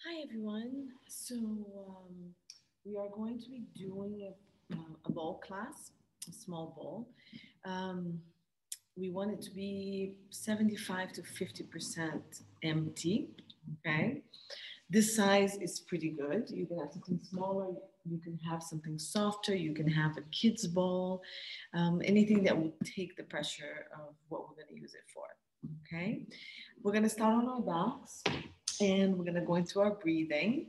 Hi everyone. We are going to be doing a ball class, a small ball. Um, we want it to be 75 to 50% empty. Okay. This size is pretty good. You can have something smaller, you can have something softer, you can have a kid's ball, anything that will take the pressure of what we're going to use it for. Okay. We're going to start on our backs and we're going to go into our breathing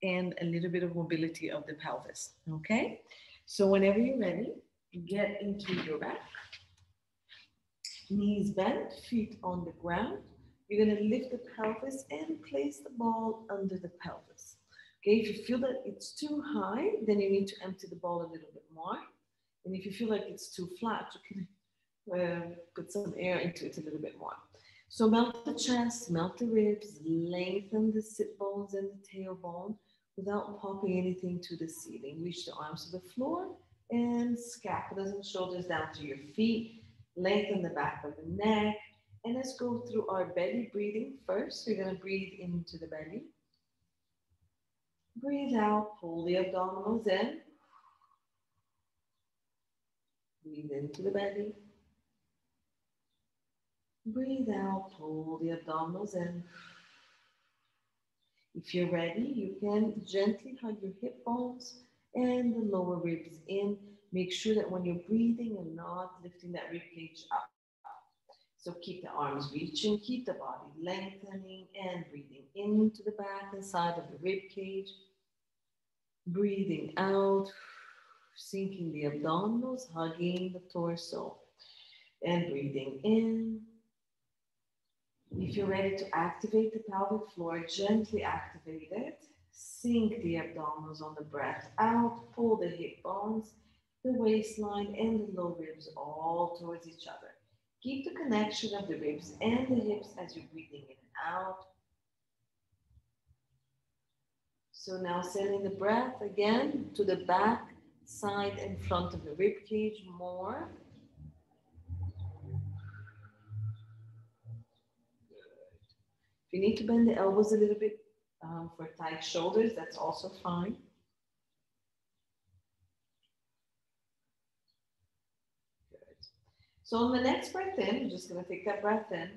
and a little bit of mobility of the pelvis. Okay. So whenever you're ready, get into your back, knees bent, feet on the ground. You're going to lift the pelvis and place the ball under the pelvis. Okay, if you feel that it's too high, then you need to empty the ball a little bit more. And if you feel like it's too flat, you can put some air into it a little bit more. So melt the chest, melt the ribs, lengthen the sit bones and the tailbone without popping anything to the ceiling. Reach the arms to the floor and scapulas and shoulders down to your feet. Lengthen the back of the neck. And let's go through our belly breathing first. We're going to breathe into the belly. Breathe out, pull the abdominals in. Breathe into the belly. Breathe out, pull the abdominals in. If you're ready, you can gently hug your hip bones and the lower ribs in. Make sure that when you're breathing, you're not lifting that rib cage up. So keep the arms reaching, keep the body lengthening and breathing into the back and side of the rib cage. Breathing out, sinking the abdominals, hugging the torso, and breathing in. If you're ready to activate the pelvic floor, gently activate it. Sink the abdominals on the breath out, pull the hip bones, the waistline, and the low ribs all towards each other. Keep the connection of the ribs and the hips as you're breathing in and out. So now sending the breath again to the back, side, and front of the rib cage more. If you need to bend the elbows a little bit for tight shoulders, that's also fine. Good. So on the next breath in, you're just going to take that breath in.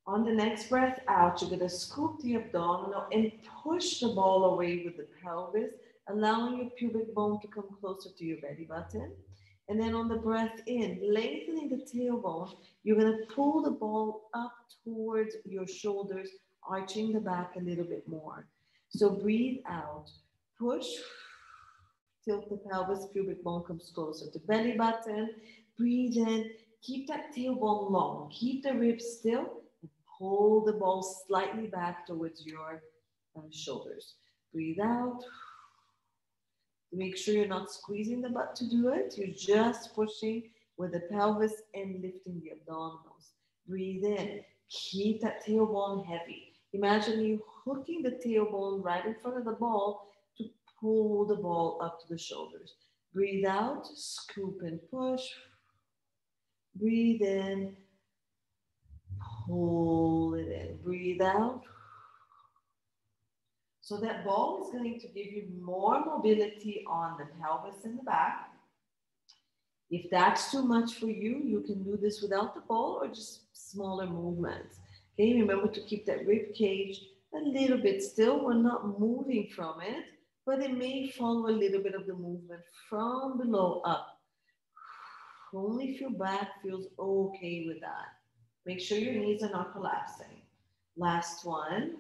On the next breath out, you're going to scoop the abdominal and push the ball away with the pelvis, allowing your pubic bone to come closer to your belly button. And then on the breath in, lengthening the tailbone, you're going to pull the ball up towards your shoulders, arching the back a little bit more. So breathe out, push, tilt the pelvis, pubic bone comes closer to belly button. Breathe in, keep that tailbone long, keep the ribs still, and pull the ball slightly back towards your shoulders. Breathe out. Make sure you're not squeezing the butt to do it. You're just pushing with the pelvis and lifting the abdominals. Breathe in. Keep that tailbone heavy. Imagine you hooking the tailbone right in front of the ball to pull the ball up to the shoulders. Breathe out. Scoop and push. Breathe in. Pull it in. Breathe out. So that ball is going to give you more mobility on the pelvis and the back. If that's too much for you, you can do this without the ball or just smaller movements. Okay, remember to keep that rib cage a little bit still. We're not moving from it, but it may follow a little bit of the movement from below up. Only if your back feels okay with that. Make sure your knees are not collapsing. Last one.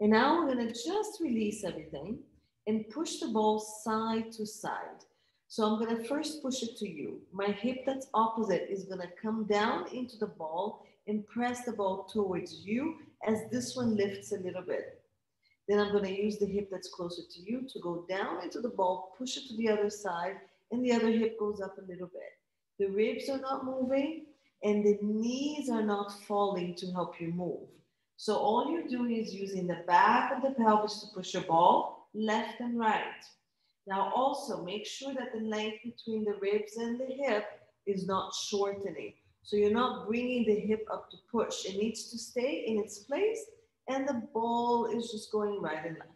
And now we're going to just release everything and push the ball side to side. So I'm going to first push it to you. My hip that's opposite is going to come down into the ball and press the ball towards you as this one lifts a little bit. Then I'm going to use the hip that's closer to you to go down into the ball, push it to the other side, and the other hip goes up a little bit. The ribs are not moving and the knees are not falling to help you move. So all you're doing is using the back of the pelvis to push your ball left and right. Now also make sure that the length between the ribs and the hip is not shortening. So you're not bringing the hip up to push. It needs to stay in its place and the ball is just going right and left.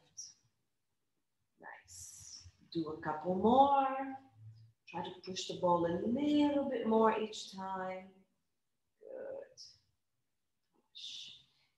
Nice. Do a couple more. Try to push the ball a little bit more each time. Good.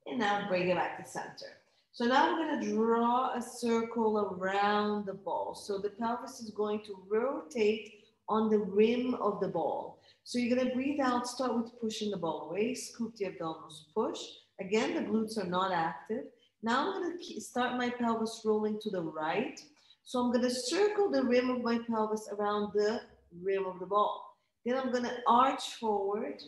And now bring it back to center. So now I'm going to draw a circle around the ball. So the pelvis is going to rotate on the rim of the ball. So you're going to breathe out, start with pushing the ball away, scoop the abdominals, push. Again, the glutes are not active. Now I'm going to start my pelvis rolling to the right. So I'm going to circle the rim of my pelvis around the rim of the ball. Then I'm going to arch forward.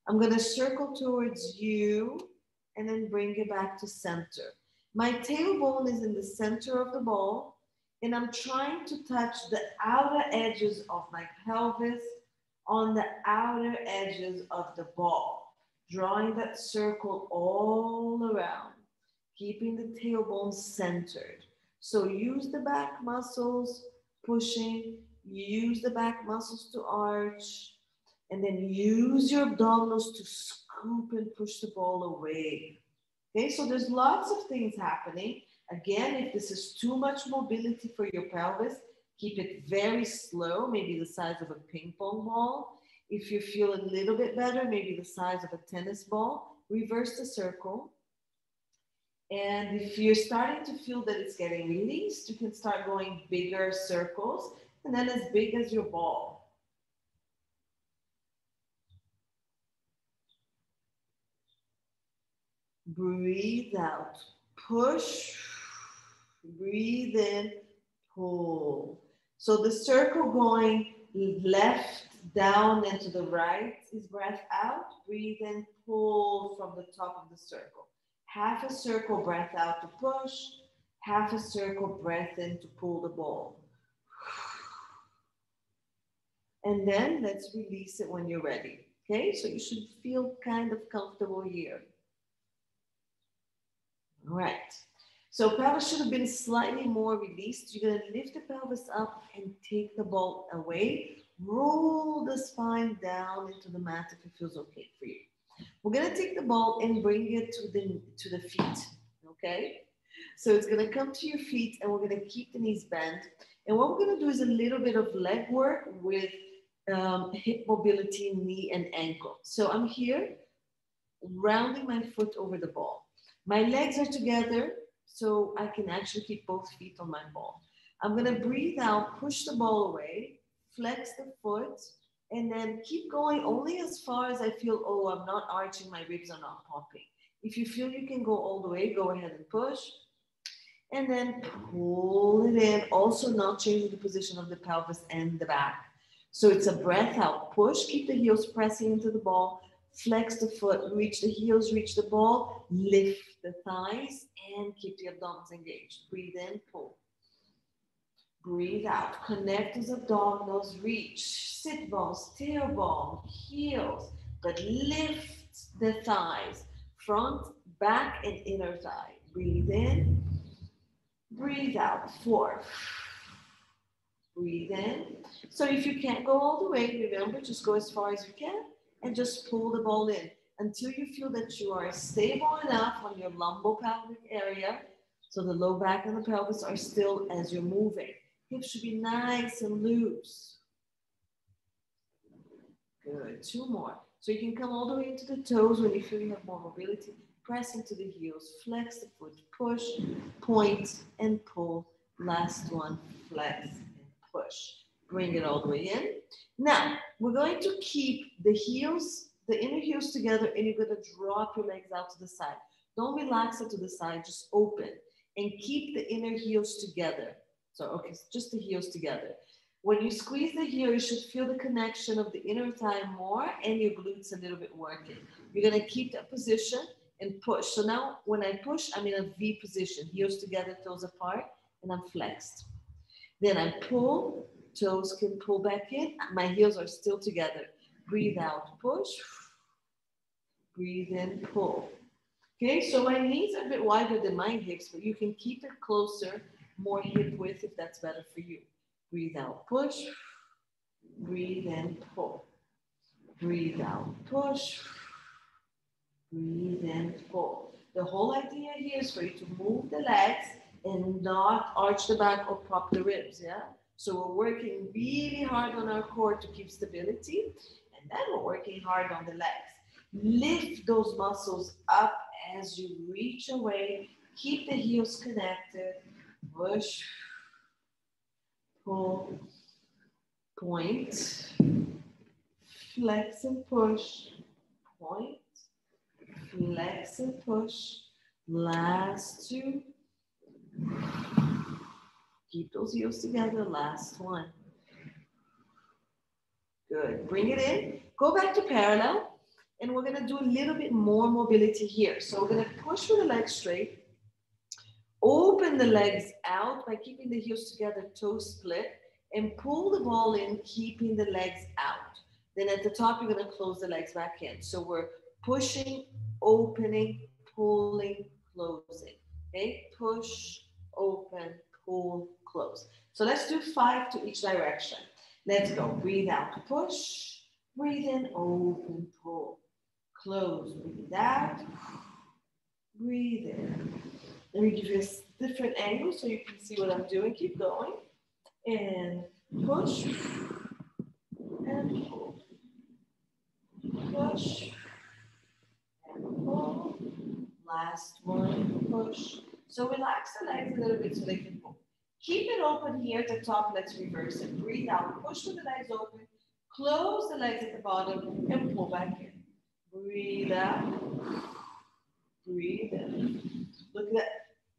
I'm going to circle towards you and then bring it back to center. My tailbone is in the center of the ball, and I'm trying to touch the outer edges of my pelvis on the outer edges of the ball, drawing that circle all around, keeping the tailbone centered. So use the back muscles, pushing, use the back muscles to arch, and then use your abdominals to scoop and push the ball away. Okay, so there's lots of things happening. Again, if this is too much mobility for your pelvis, keep it very slow, maybe the size of a ping pong ball. If you feel a little bit better, maybe the size of a tennis ball, reverse the circle. And if you're starting to feel that it's getting released, you can start going bigger circles and then as big as your ball. Breathe out, push, breathe in, pull. So the circle going left down and to the right is breath out, breathe in, pull from the top of the circle. Half a circle, breath out to push, half a circle, breath in to pull the ball. And then let's release it when you're ready. Okay, so you should feel kind of comfortable here. All right, so pelvis should have been slightly more released. You're gonna lift the pelvis up and take the ball away. Roll the spine down into the mat if it feels okay for you. We're gonna take the ball and bring it to the feet, okay? So it's gonna come to your feet and we're gonna keep the knees bent. And what we're gonna do is a little bit of leg work with hip mobility, knee and ankle. So I'm here, rounding my foot over the ball. My legs are together, so I can actually keep both feet on my ball. I'm gonna breathe out, push the ball away, flex the foot, and then keep going only as far as I feel, oh, I'm not arching, my ribs are not popping. If you feel you can go all the way, go ahead and push. And then pull it in, also not changing the position of the pelvis and the back. So it's a breath out, push, keep the heels pressing into the ball, flex the foot, reach the heels, reach the ball, lift the thighs, and keep the abdominals engaged. Breathe in, pull. Breathe out, connect those abdominals, reach, sit bones, tailbone, heels, but lift the thighs, front, back, and inner thigh. Breathe in, breathe out, 4. Breathe in. So if you can't go all the way, remember, just go as far as you can and just pull the ball in until you feel that you are stable enough on your lumbopelvic area. So the low back and the pelvis are still as you're moving. Hips should be nice and loose. Good, 2 more. So you can come all the way into the toes when you feel you have more mobility. Press into the heels, flex the foot, push, point, and pull. Last one, flex and push. Bring it all the way in. Now, we're going to keep the heels, the inner heels together, and you're going to drop your legs out to the side. Don't relax it to the side, just open. And keep the inner heels together. So, okay, just the heels together. When you squeeze the heel, you should feel the connection of the inner thigh more and your glutes a little bit working. You're going to keep that position and push. So now when I push, I'm in a V position. Heels together, toes apart, and I'm flexed. Then I pull, toes can pull back in. My heels are still together. Breathe out, push. Breathe in, pull. Okay, so my knees are a bit wider than my hips, but you can keep it closer, more hip width if that's better for you. Breathe out, push. Breathe in, pull. Breathe out, push. Breathe in, pull. The whole idea here is for you to move the legs and not arch the back or prop the ribs, yeah? So we're working really hard on our core to keep stability, and then we're working hard on the legs. Lift those muscles up as you reach away. Keep the heels connected. Push, pull, point, flex and push, point, flex and push. Last two. Keep those heels together. Last one. Good. Bring it in. Go back to parallel. And we're going to do a little bit more mobility here. So we're going to push with the legs straight. Open the legs out by keeping the heels together, toes split. And pull the ball in, keeping the legs out. Then at the top, you're going to close the legs back in. So we're pushing, opening, pulling, closing. Okay? Push, open, pull, close. So let's do 5 to each direction. Let's go. Breathe out, push. Breathe in, open, pull. Close, breathe out. Breathe in. Let me give you a different angle so you can see what I'm doing. Keep going. And push. And pull. Push. And pull. Last one, push. So relax the legs a little bit so they can pull. Keep it open here at the top. Let's reverse it. Breathe out. Push with the legs open. Close the legs at the bottom and pull back in. Breathe out. Breathe in. Look at that.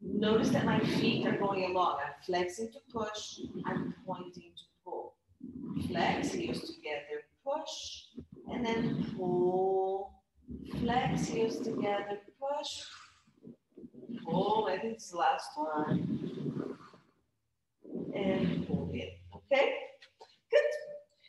Notice that my feet are going along. I'm flexing to push. I'm pointing to pull. Flex, heels together, push. And then pull. Flex, heels together, push. Pull. I think it's the last one. And pull in. Okay? Good.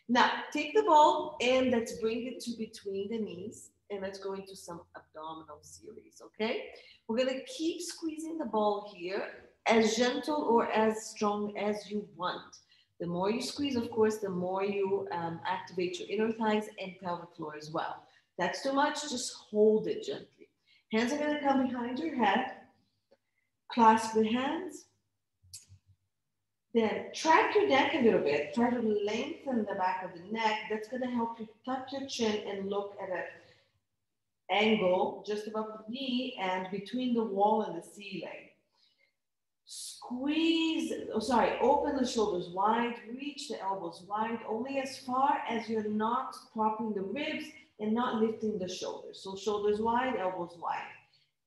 Now, take the ball and let's bring it to between the knees and let's go into some abdominal series, okay? We're gonna keep squeezing the ball here as gentle or as strong as you want. The more you squeeze, of course, the more you activate your inner thighs and pelvic floor as well. That's too much, just hold it gently. Hands are gonna come behind your head. Clasp the hands. Then track your neck a little bit. Try to lengthen the back of the neck. That's going to help you tuck your chin and look at an angle just above the knee and between the wall and the ceiling. Squeeze, open the shoulders wide, reach the elbows wide, only as far as you're not propping the ribs and not lifting the shoulders. So shoulders wide, elbows wide.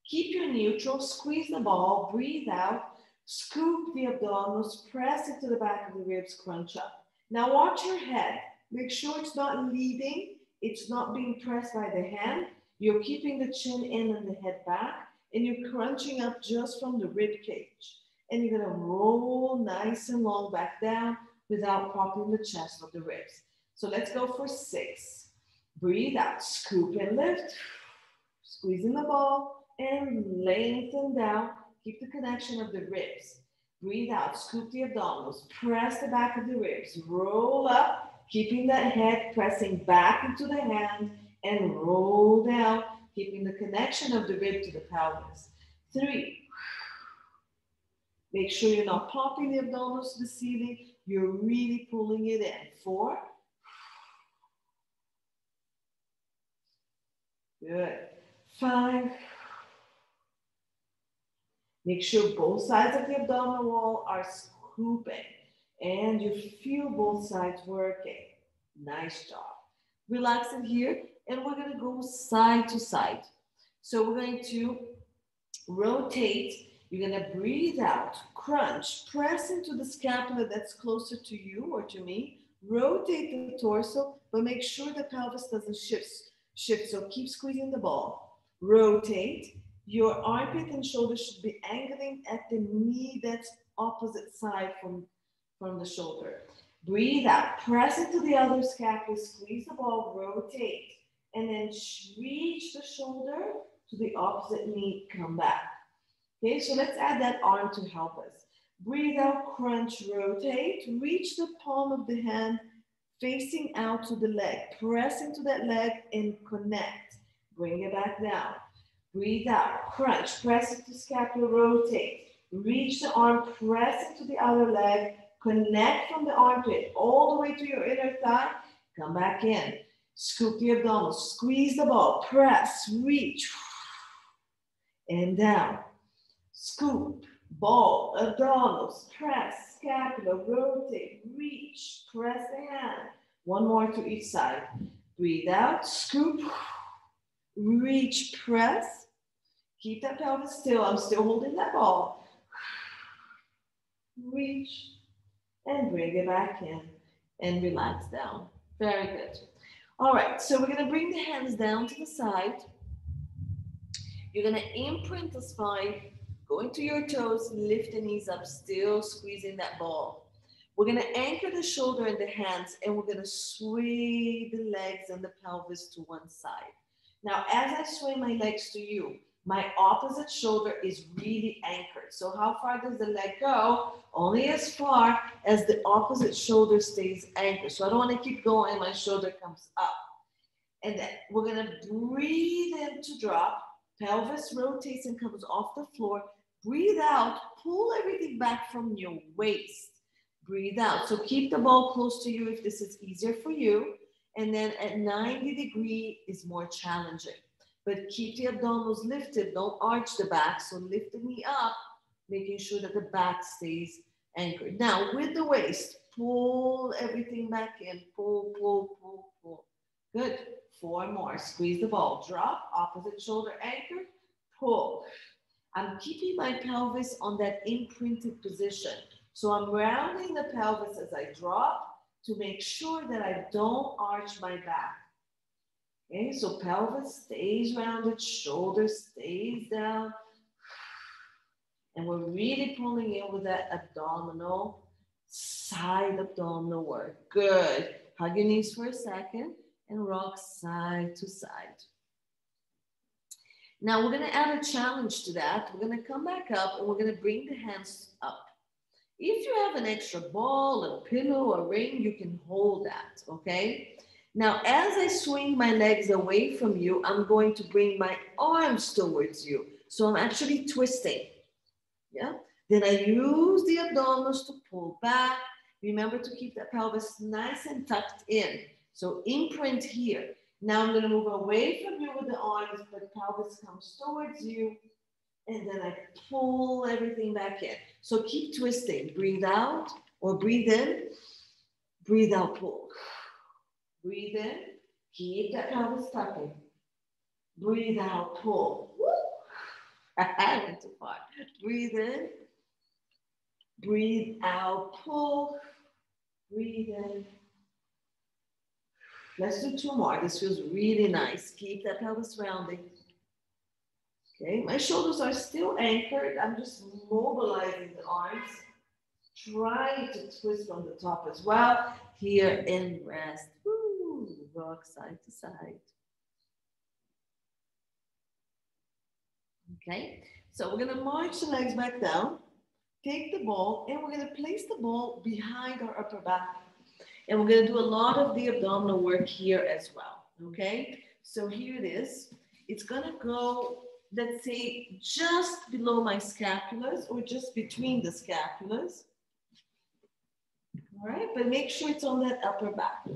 Keep your neutral, squeeze the ball, breathe out. Scoop the abdominals, press it to the back of the ribs, crunch up. Now watch your head. Make sure it's not leading. It's not being pressed by the hand. You're keeping the chin in and the head back, and you're crunching up just from the rib cage. And you're gonna roll nice and long back down without propping the chest or the ribs. So let's go for 6. Breathe out, scoop and lift. Squeezing the ball and lengthen down. Keep the connection of the ribs. Breathe out, scoop the abdominals, press the back of the ribs, roll up, keeping that head pressing back into the hand, and roll down, keeping the connection of the rib to the pelvis. 3. Make sure you're not popping the abdominals to the ceiling, you're really pulling it in. 4. Good. 5. Make sure both sides of the abdominal wall are scooping and you feel both sides working. Nice job. Relax in here and we're going to go side to side. So we're going to rotate. You're going to breathe out, crunch, press into the scapula that's closer to you or to me. Rotate the torso, but make sure the pelvis doesn't shift. So keep squeezing the ball. Rotate. Your armpit and shoulder should be angling at the knee that's opposite side from the shoulder. Breathe out, press into the other scapula, squeeze the ball, rotate, and then reach the shoulder to the opposite knee, come back. Okay, so let's add that arm to help us. Breathe out, crunch, rotate, reach the palm of the hand facing out to the leg. Press into that leg and connect. Bring it back down. Breathe out, crunch, press into scapula, rotate. Reach the arm, press into the other leg, connect from the armpit all the way to your inner thigh, come back in. Scoop the abdominals, squeeze the ball, press, reach, and down. Scoop, ball, abdominals, press, scapula, rotate, reach, press the hand. One more to each side. Breathe out, scoop, reach, press. Keep that pelvis still. I'm still holding that ball. Reach and bring it back in and relax down. Very good. All right, so we're going to bring the hands down to the side. You're going to imprint the spine, go into your toes, lift the knees up, still squeezing that ball. We're going to anchor the shoulder and the hands, and we're going to sway the legs and the pelvis to one side. Now, as I sway my legs to you, my opposite shoulder is really anchored. So how far does the leg go? Only as far as the opposite shoulder stays anchored. So I don't want to keep going. My shoulder comes up. And then we're going to breathe in to drop. Pelvis rotates and comes off the floor. Breathe out. Pull everything back from your waist. Breathe out. So keep the ball close to you if this is easier for you. And then at 90 degrees is more challenging. But keep the abdominals lifted. Don't arch the back. So lift the knee up, making sure that the back stays anchored. Now with the waist, pull everything back in. Pull, pull, pull, pull. Good. 4 more. Squeeze the ball. Drop. Opposite shoulder anchored. Pull. I'm keeping my pelvis on that imprinted position. So I'm rounding the pelvis as I drop to make sure that I don't arch my back. Okay, so pelvis stays rounded, shoulder stays down. And we're really pulling in with that abdominal, side abdominal work. Good. Hug your knees for a second and rock side to side. Now we're going to add a challenge to that. We're going to come back up and we're going to bring the hands up. If you have an extra ball, a pillow, a ring, you can hold that, okay? Now, as I swing my legs away from you, I'm going to bring my arms towards you. So I'm actually twisting, yeah? Then I use the abdominals to pull back. Remember to keep that pelvis nice and tucked in. So imprint here. Now I'm gonna move away from you with the arms, but pelvis comes towards you. And then I pull everything back in. So keep twisting. Breathe out or breathe in. Breathe out, pull. Breathe in. Keep that pelvis tucking. Breathe out, pull. I went too far. Breathe in. Breathe out, pull. Breathe in. Let's do 2 more. This feels really nice. Keep that pelvis rounding. Okay, my shoulders are still anchored. I'm just mobilizing the arms. Try to twist on the top as well. Here and rest. Woo, rock side to side. Okay, so we're gonna march the legs back down. Take the ball and we're gonna place the ball behind our upper back. And we're gonna do a lot of the abdominal work here as well, okay? So here it is. It's gonna go, let's say, just below my scapulas or just between the scapulas. All right, but make sure it's on that upper back.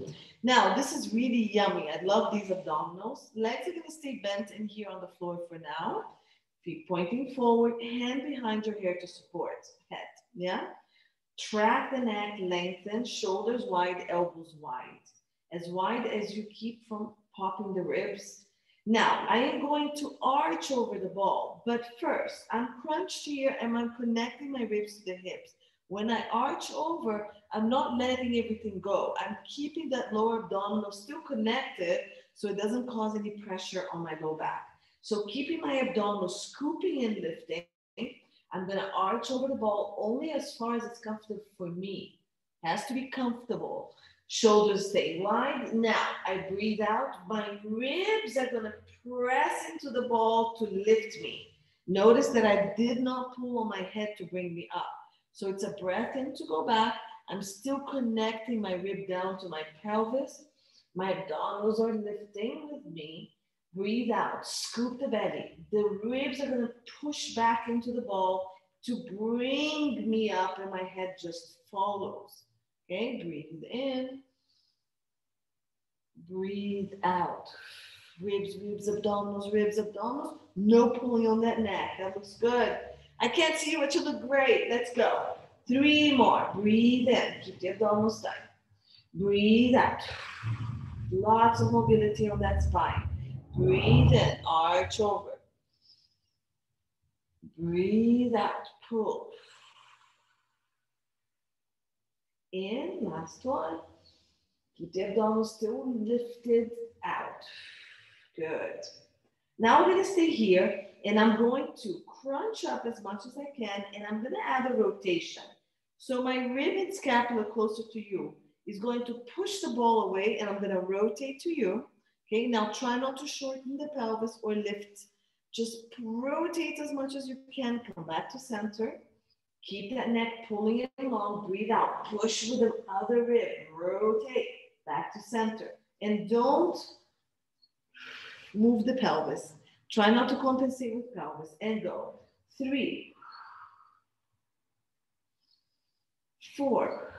Now, this is really yummy. I love these abdominals. Legs are gonna stay bent in here on the floor for now. Feet pointing forward, hand behind your hair to support head, yeah? Track the neck, lengthen, shoulders wide, elbows wide as you keep from popping the ribs. Now, I am going to arch over the ball, but first, I'm crunched here and I'm connecting my ribs to the hips. When I arch over, I'm not letting everything go. I'm keeping that lower abdominal still connected so it doesn't cause any pressure on my low back. So keeping my abdominal scooping and lifting, I'm gonna arch over the ball only as far as it's comfortable for me. It has to be comfortable. Shoulders stay wide. Now I breathe out. My ribs are gonna press into the ball to lift me. Notice that I did not pull on my head to bring me up. So it's a breath in to go back. I'm still connecting my rib down to my pelvis. My abdominals are lifting with me. Breathe out, scoop the belly. The ribs are gonna push back into the ball to bring me up and my head just follows. Okay, breathe in, breathe out. Ribs, ribs, abdominals, ribs, abdominals. No pulling on that neck. That looks good. I can't see you, but you look great. Let's go. 3 more. Breathe in. Keep the abdominals tight. Breathe out. Lots of mobility on that spine. Breathe in. Arch over. Breathe out. Pull. In. Last one. Keep the abdominals still lifted out. Good. Now we're going to stay here and I'm going to crunch up as much as I can and I'm going to add a rotation. So my rib and scapula closer to you is going to push the ball away and I'm going to rotate to you. Okay, now try not to shorten the pelvis or lift. Just rotate as much as you can. Come back to center. Keep that neck pulling it along. Breathe out. Push with the other rib. Rotate back to center. And don't move the pelvis. Try not to compensate with pelvis. And go. 3, 4.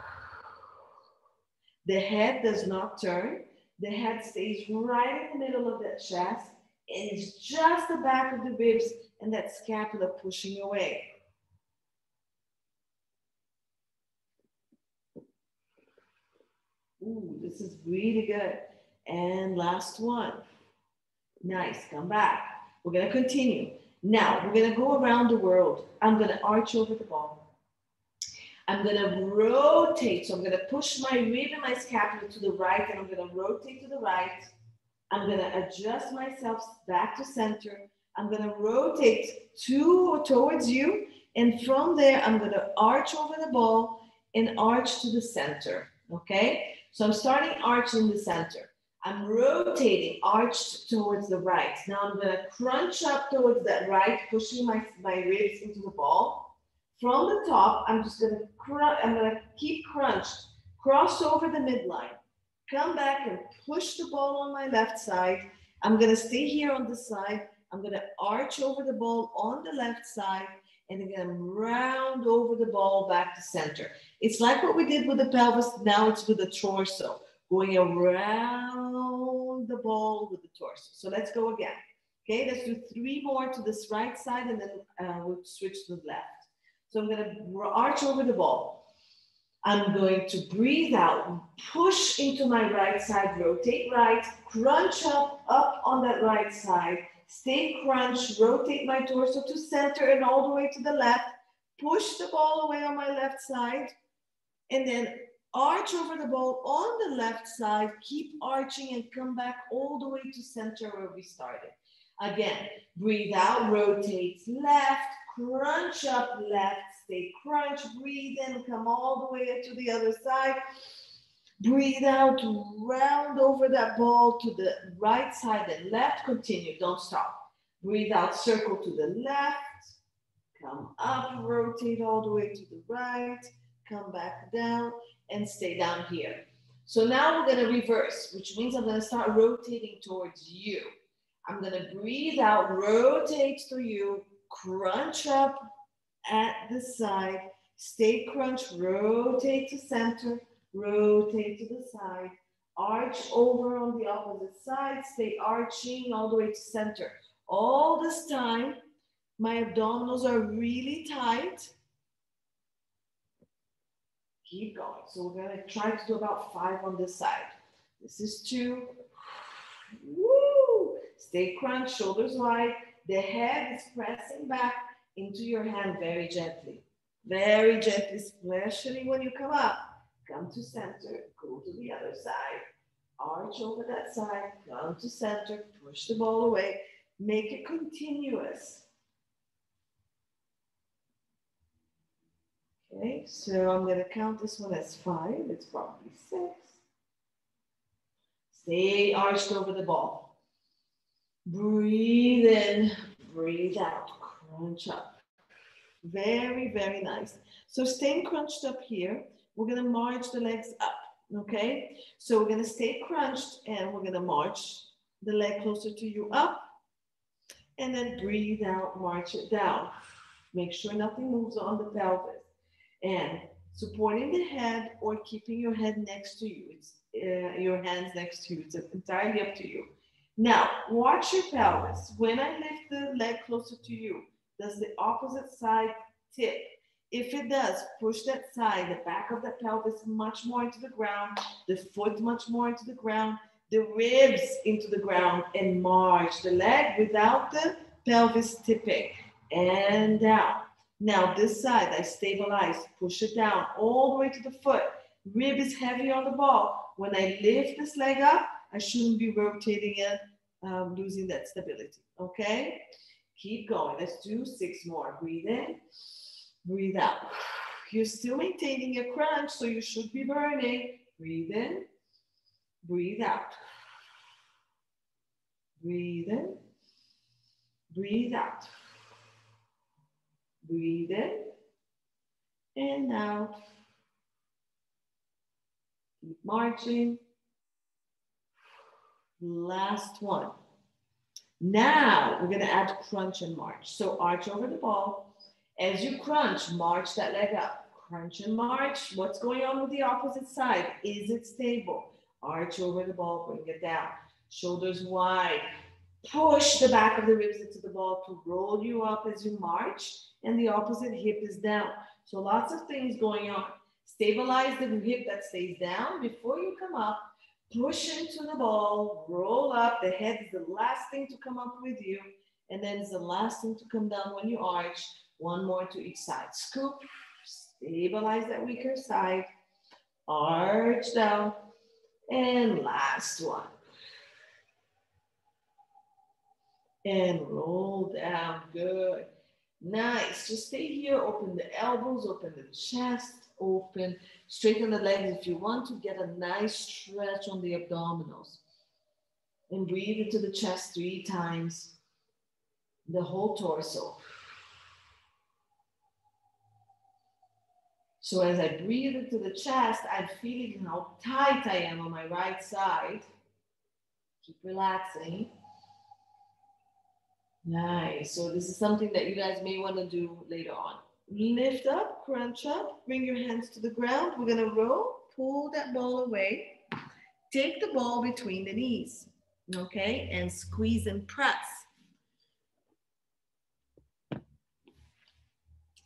The head does not turn. The head stays right in the middle of that chest. And it's just the back of the ribs and that scapula pushing away. Ooh, this is really good. And last one. Nice, come back. We're gonna continue. Now, we're gonna go around the world. I'm gonna arch over the ball. I'm gonna rotate. So I'm gonna push my rib and my scapula to the right and I'm gonna rotate to the right. I'm gonna adjust myself back to center. I'm gonna rotate towards you. And from there, I'm gonna arch over the ball and arch to the center, okay? So I'm starting arch in the center. I'm rotating, arched towards the right. Now I'm gonna crunch up towards that right, pushing my ribs into the ball. From the top, I'm gonna keep crunched, cross over the midline, come back and push the ball on my left side. I'm gonna stay here on the side. I'm gonna arch over the ball on the left side and again round over the ball back to center. It's like what we did with the pelvis, now it's with the torso, going around the ball with the torso. So let's go again. Okay, let's do 3 more to this right side and then we'll switch to the left. So I'm gonna arch over the ball. I'm going to breathe out, push into my right side, rotate right, crunch up on that right side, stay crunched, rotate my torso to center and all the way to the left, push the ball away on my left side, and then arch over the ball on the left side, keep arching and come back all the way to center where we started. Again, breathe out, rotate left, crunch up left, stay crunch, breathe in, come all the way to the other side. Breathe out, round over that ball to the right side and left, continue, don't stop. Breathe out, circle to the left, come up, rotate all the way to the right, come back down and stay down here. So now we're gonna reverse, which means I'm gonna start rotating towards you. I'm gonna breathe out, rotate to you, crunch up at the side, stay crunch, rotate to center, rotate to the side, arch over on the opposite side, stay arching all the way to center. All this time, my abdominals are really tight. Keep going. So we're gonna try to do about 5 on this side. This is 2. Woo! Stay crunch, shoulders wide. The head is pressing back into your hand very gently, especially when you come up. Come to center, go to the other side, arch over that side, come to center, push the ball away, make it continuous. Okay, so I'm gonna count this one as 5, it's probably 6. Stay arched over the ball. Breathe in, breathe out, crunch up. Very, very nice. So staying crunched up here, we're gonna march the legs up, okay? So we're gonna stay crunched and we're gonna march the leg closer to you, up. And then breathe out, march it down. Make sure nothing moves on the pelvis. And supporting the head or keeping your head next to you. It's your hands next to you. It's entirely up to you. Now, watch your pelvis. When I lift the leg closer to you, does the opposite side tip? If it does, push that side, the back of the pelvis much more into the ground, the foot much more into the ground, the ribs into the ground, and march the leg without the pelvis tipping, and down. Now this side, I stabilize, push it down all the way to the foot. Rib is heavy on the ball. When I lift this leg up, I shouldn't be rotating it, losing that stability, okay? Keep going. Let's do 6 more. Breathe in, breathe out. You're still maintaining your crunch, so you should be burning. Breathe in, breathe out. Breathe in, breathe out. Breathe in and out. Keep marching. Last one. Now we're going to add crunch and march. So arch over the ball. As you crunch, march that leg up. Crunch and march. What's going on with the opposite side? Is it stable? Arch over the ball, bring it down. Shoulders wide. Push the back of the ribs into the ball to roll you up as you march, and the opposite hip is down. So lots of things going on. Stabilize the hip that stays down before you come up. Push into the ball, roll up. The head is the last thing to come up with you, and then it's the last thing to come down when you arch. One more to each side. Scoop, stabilize that weaker side, arch down, and last one. And roll down, good. Nice, just stay here, open the elbows, open the chest, open, straighten the legs if you want to get a nice stretch on the abdominals. And breathe into the chest 3 times, the whole torso. So as I breathe into the chest, I'm feeling how tight I am on my right side. Keep relaxing. Nice. So this is something that you guys may want to do later on. Lift up, crunch up, bring your hands to the ground. We're going to roll, pull that ball away. Take the ball between the knees, okay? And squeeze and press.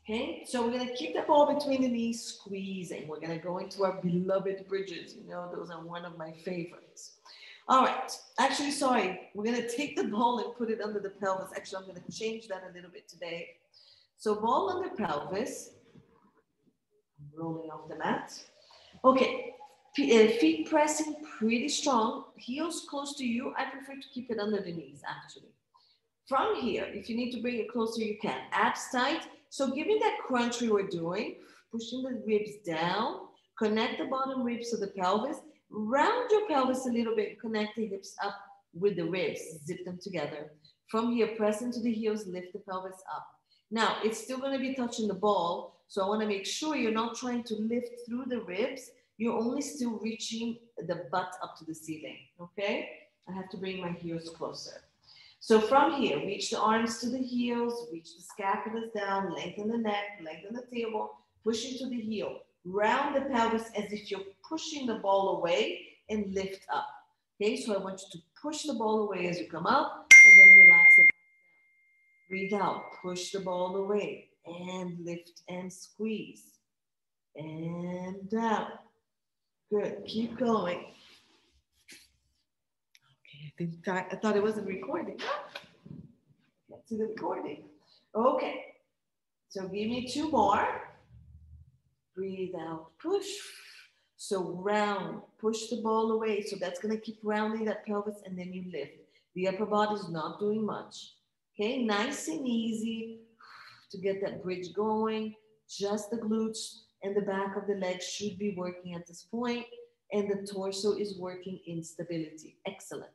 Okay, so we're going to keep the ball between the knees, squeezing. We're going to go into our beloved bridges. You know, those are one of my favorites. All right, actually, sorry, we're gonna take the ball and put it under the pelvis. Actually, I'm gonna change that a little bit today. So ball under pelvis, rolling off the mat. Okay, feet pressing pretty strong, heels close to you. I prefer to keep it under the knees, actually. From here, if you need to bring it closer, you can. Abs tight, so give me that crunch we were doing, pushing the ribs down, connect the bottom ribs to the pelvis. Round your pelvis a little bit, connect the hips up with the ribs, zip them together. From here, press into the heels, lift the pelvis up. Now, it's still gonna be touching the ball, so I wanna make sure you're not trying to lift through the ribs, you're only still reaching the butt up to the ceiling, okay? I have to bring my heels closer. So from here, reach the arms to the heels, reach the scapulas down, lengthen the neck, lengthen the tailbone, push into the heel. Round the pelvis as if you're pushing the ball away and lift up. Okay, so I want you to push the ball away as you come up and then relax it. Breathe out, push the ball away and lift and squeeze. And down. Good, keep going. Okay, I thought it wasn't recording. Get to the recording. Okay, so give me 2 more. Breathe out, push. So round, push the ball away. So that's gonna keep rounding that pelvis and then you lift. The upper body is not doing much. Okay, nice and easy to get that bridge going. Just the glutes and the back of the legs should be working at this point, and the torso is working in stability. Excellent.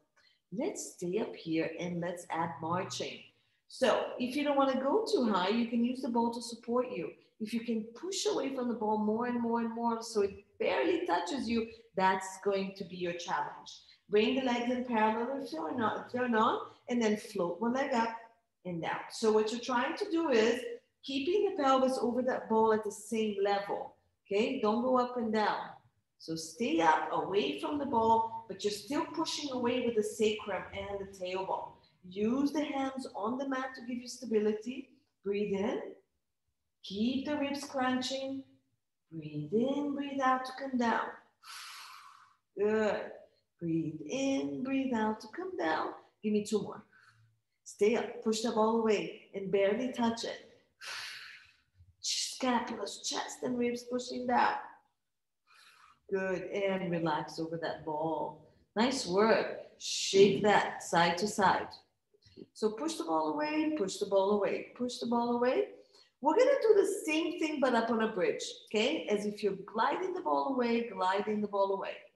Let's stay up here and let's add marching. So if you don't wanna go too high, you can use the ball to support you. If you can push away from the ball more and more and more so it barely touches you, that's going to be your challenge. Bring the legs in parallel if they're not, and then float one leg up and down. So what you're trying to do is keeping the pelvis over that ball at the same level, okay? Don't go up and down. So stay up, away from the ball, but you're still pushing away with the sacrum and the tailbone. Use the hands on the mat to give you stability. Breathe in. Keep the ribs crunching. Breathe in, breathe out to come down. Good. Breathe in, breathe out to come down. Give me 2 more. Stay up, push the ball away and barely touch it. Scapulas, chest and ribs pushing down. Good, and relax over that ball. Nice work. Shake that side to side. So push the ball away, push the ball away, push the ball away. We're gonna do the same thing, but up on a bridge, okay? As if you're gliding the ball away,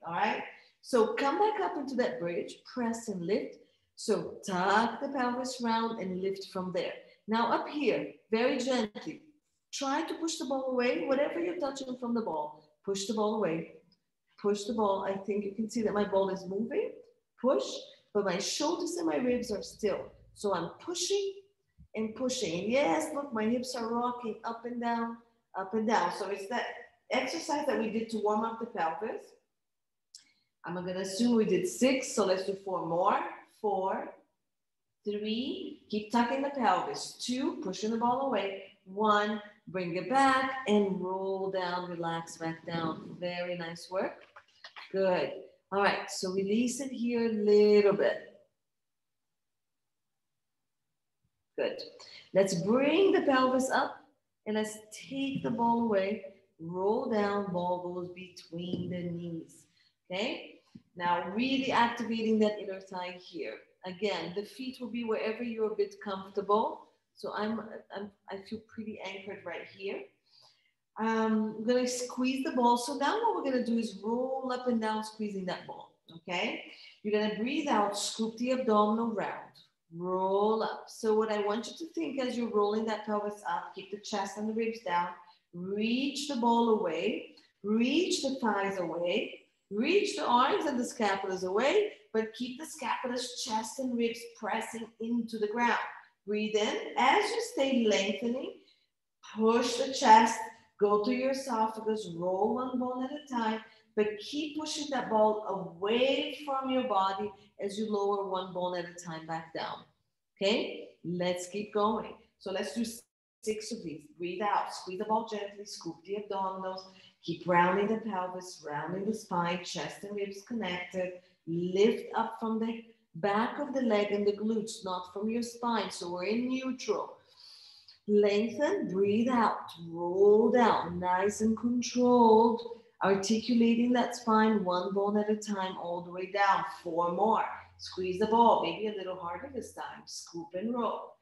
all right? So come back up into that bridge, press and lift. So tuck the pelvis round and lift from there. Now up here, very gently, try to push the ball away, whatever you're touching from the ball, push the ball away. Push the ball. I think you can see that my ball is moving. Push, but my shoulders and my ribs are still. So I'm pushing and pushing. And yes, look, my hips are rocking up and down, up and down. So it's that exercise that we did to warm up the pelvis. I'm gonna assume we did 6, so let's do 4 more. 4, 3, keep tucking the pelvis. 2, pushing the ball away. 1, bring it back and roll down, relax back down. Very nice work. Good. All right, so release it here a little bit. Good. Let's bring the pelvis up and let's take the ball away. Roll down, ball goes between the knees. Okay? Now really activating that inner thigh here. Again, the feet will be wherever you're a bit comfortable. So I feel pretty anchored right here. I'm gonna squeeze the ball. So now what we're gonna do is roll up and down, squeezing that ball, okay? You're gonna breathe out, scoop the abdominal round, roll up. So what I want you to think as you're rolling that pelvis up, keep the chest and the ribs down, reach the ball away, reach the thighs away, reach the arms and the scapulas away, but keep the scapulas, chest and ribs pressing into the ground. Breathe in. As you stay lengthening, push the chest, go to your esophagus, roll one ball at a time, but keep pushing that ball away from your body as you lower one ball at a time back down. Okay, let's keep going. So let's do 6 of these. Breathe out, squeeze the ball gently, scoop the abdominals, keep rounding the pelvis, rounding the spine, chest and ribs connected, lift up from the back of the leg and the glutes, not from your spine. So we're in neutral. Lengthen, breathe out, roll down, nice and controlled, articulating that spine one bone at a time all the way down. 4 more. Squeeze the ball, maybe a little harder this time. Scoop and roll.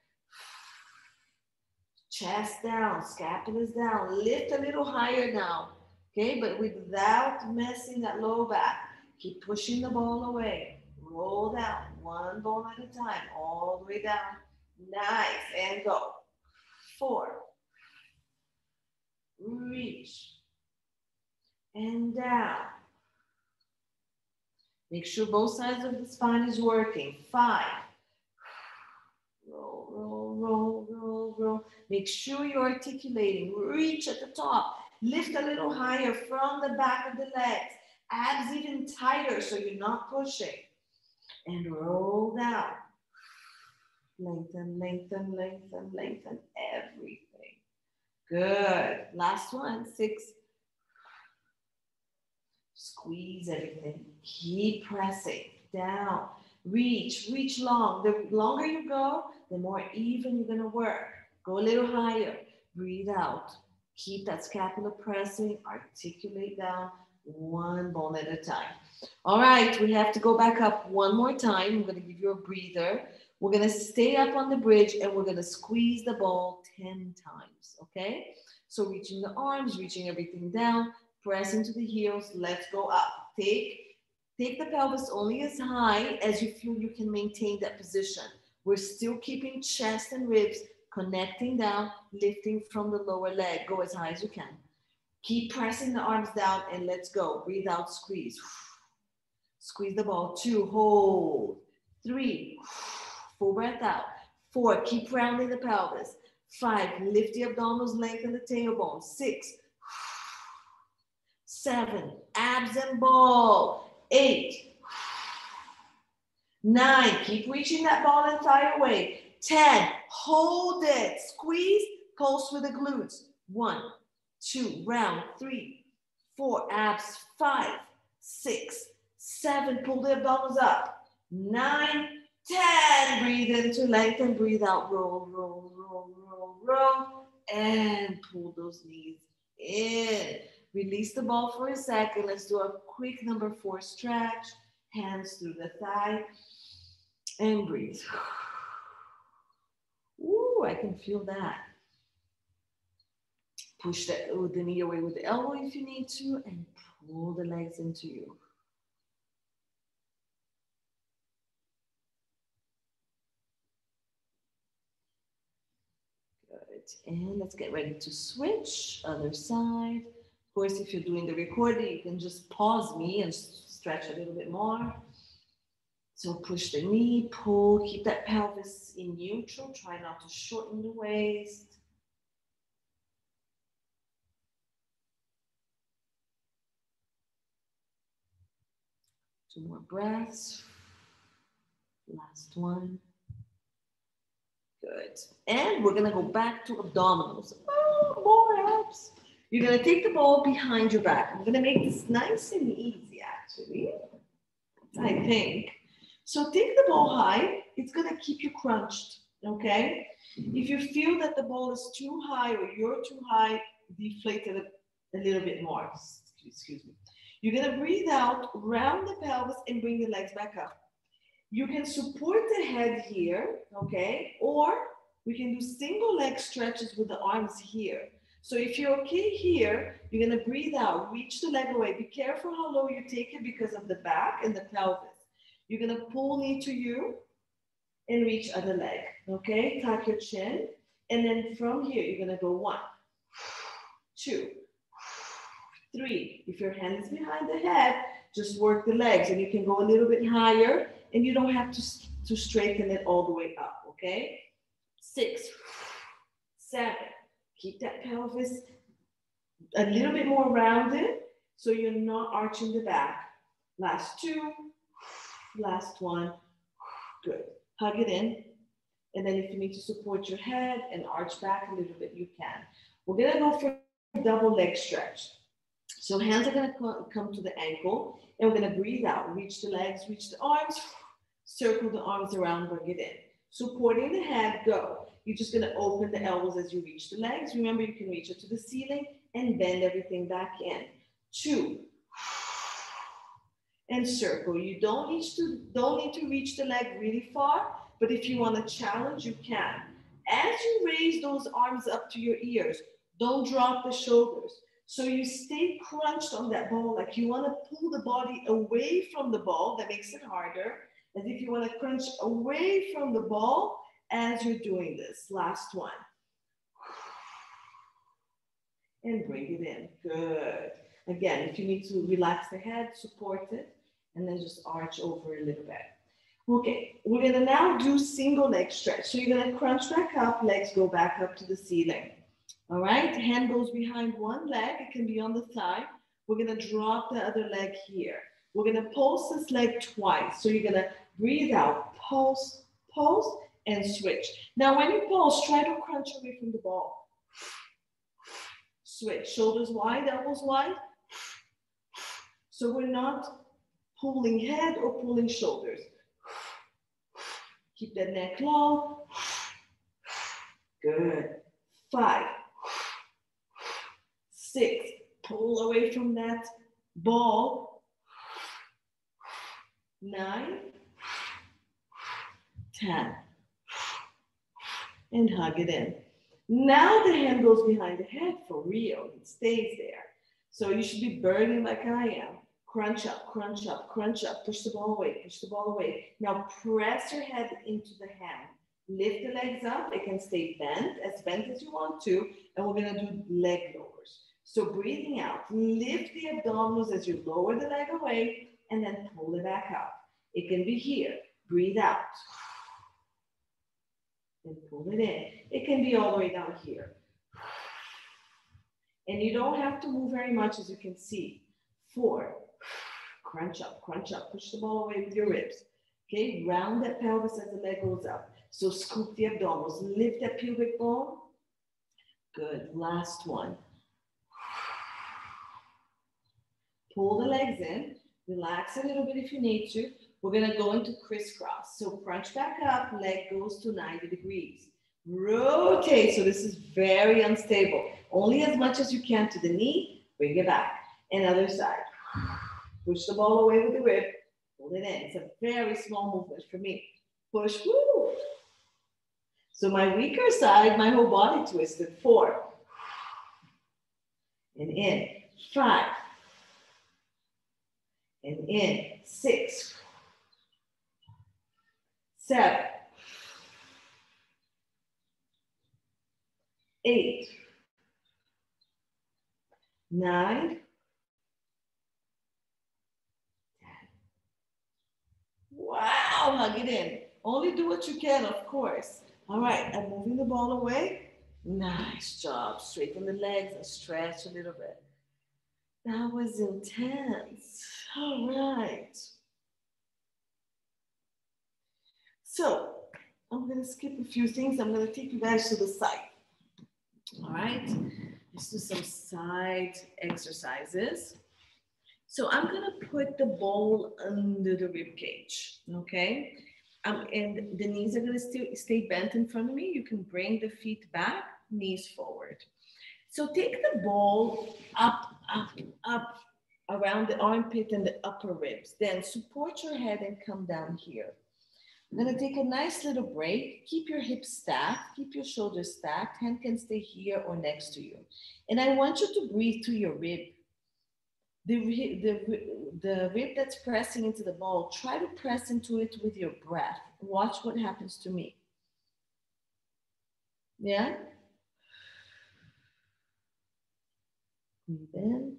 Chest down, scapulas down. Lift a little higher now, okay? But without messing that low back. Keep pushing the ball away. Roll down, one bone at a time, all the way down. Nice, and go. 4, reach, and down. Make sure both sides of the spine is working. 5, roll, roll, roll, roll, roll. Make sure you're articulating. Reach at the top. Lift a little higher from the back of the legs. Abs even tighter so you're not pushing. And roll down. Lengthen, lengthen, lengthen, lengthen everything. Good. Last one, 6. Squeeze everything. Keep pressing down. Reach, reach long. The longer you go, the more even you're gonna work. Go a little higher. Breathe out. Keep that scapula pressing. Articulate down one bone at a time. All right, we have to go back up one more time. I'm gonna give you a breather. We're gonna stay up on the bridge and we're gonna squeeze the ball 10 times, okay? So reaching the arms, reaching everything down, press into the heels, let's go up. Take the pelvis only as high as you feel you can maintain that position. We're still keeping chest and ribs connecting down, lifting from the lower leg. Go as high as you can. Keep pressing the arms down and let's go. Breathe out, squeeze. Squeeze the ball. 2, hold. 3, full breath out. 4, keep rounding the pelvis. 5, lift the abdominals, lengthen the tailbone. 6, 7, abs and ball. 8, 9, keep reaching that ball and thigh away. 10, hold it. Squeeze, pulse with the glutes. 1, 2, round. 3, 4, abs. 5, 6, 7, pull the abdominals up. 9, 10, breathe into lengthen, breathe out, roll, roll, roll, roll, roll, and pull those knees in. Release the ball for a second. Let's do a quick number 4 stretch. Hands through the thigh, and breathe. Ooh, I can feel that. Push the knee away with the elbow if you need to, and pull the legs into you. And let's get ready to switch, other side. Of course, if you're doing the recording, you can just pause me and stretch a little bit more. So push the knee, pull, keep that pelvis in neutral. Try not to shorten the waist. Two more breaths. Last one. Good. And we're going to go back to abdominals. Oh, more abs. You're going to take the ball behind your back. I'm going to make this nice and easy, actually, I think. So take the ball high. It's going to keep you crunched, okay? If you feel that the ball is too high or you're too high, deflate it a little bit more. Excuse me. You're going to breathe out, round the pelvis, and bring the legs back up. You can support the head here, okay? Or we can do single leg stretches with the arms here. So if you're okay here, you're gonna breathe out, reach the leg away. Be careful how low you take it because of the back and the pelvis. You're gonna pull knee to you and reach other leg, okay? Tuck your chin. And then from here, you're gonna go 1, 2, 3. If your hand is behind the head, just work the legs, and you can go a little bit higher, and you don't have to straighten it all the way up, okay? 6, 7, keep that pelvis a little bit more rounded so you're not arching the back. Last 2, last 1, good. Hug it in, and then if you need to support your head and arch back a little bit, you can. We're gonna go for a double leg stretch. So hands are gonna come to the ankle, and we're gonna breathe out, reach the legs, reach the arms, circle the arms around, bring it in. Supporting the head, go. You're just gonna open the elbows as you reach the legs. Remember, you can reach it to the ceiling and bend everything back in. 2, and circle. You don't need to reach the leg really far, but if you wanna challenge, you can. As you raise those arms up to your ears, don't drop the shoulders. So you stay crunched on that ball, like you want to pull the body away from the ball. That makes it harder. As if you want to crunch away from the ball as you're doing this. Last one. And bring it in. Good. Again, if you need to relax the head, support it, and then just arch over a little bit. Okay, we're going to now do single leg stretch. So you're going to crunch back up, legs go back up to the ceiling. All right, hand goes behind one leg. It can be on the thigh. We're gonna drop the other leg here. We're gonna pulse this leg twice. So you're gonna breathe out, pulse, pulse, and switch. Now when you pulse, try to crunch away from the ball. Switch, shoulders wide, elbows wide. So we're not pulling head or pulling shoulders. Keep that neck long. Good. 5, 6, pull away from that ball. 9, 10, and hug it in. Now the hand goes behind the head for real. It stays there. So you should be burning like I am. Crunch up, crunch up, crunch up. Push the ball away, push the ball away. Now press your head into the hand. Lift the legs up. It can stay bent as you want to. And we're going to do leg lowers. So breathing out, lift the abdominals as you lower the leg away. and then pull it back up. It can be here. Breathe out. And pull it in. It can be all the way down here. And you don't have to move very much, as you can see. 4. Crunch up, push the ball away with your ribs. Okay, round that pelvis as the leg goes up. So scoop the abdominals, lift that pubic bone. Good, last one. Pull the legs in, relax a little bit if you need to. We're gonna go into crisscross. So crunch back up, leg goes to 90 degrees. Rotate, so this is very unstable. Only as much as you can to the knee, bring it back. And other side. Push the ball away with the rib, pull it in. It's a very small movement for me. Push, woo. So my weaker side, my whole body twisted. 4. And in. 5. And in. 6. 7. 8. 9. Wow, hug it in. Only do what you can, of course. All right, I'm moving the ball away. Nice job. Straighten the legs and stretch a little bit. That was intense. All right. So I'm going to skip a few things. I'm going to take you guys to the side. All right. Let's do some side exercises. So I'm going to put the ball under the rib cage, okay? And the knees are going to stay bent in front of me. You can bring the feet back, knees forward. So take the ball up around the armpit and the upper ribs. Then support your head and come down here. I'm going to take a nice little break. Keep your hips stacked. Keep your shoulders stacked. Hand can stay here or next to you. And I want you to breathe through your rib. The rib that's pressing into the ball, try to press into it with your breath. Watch what happens to me. Yeah? Breathe in.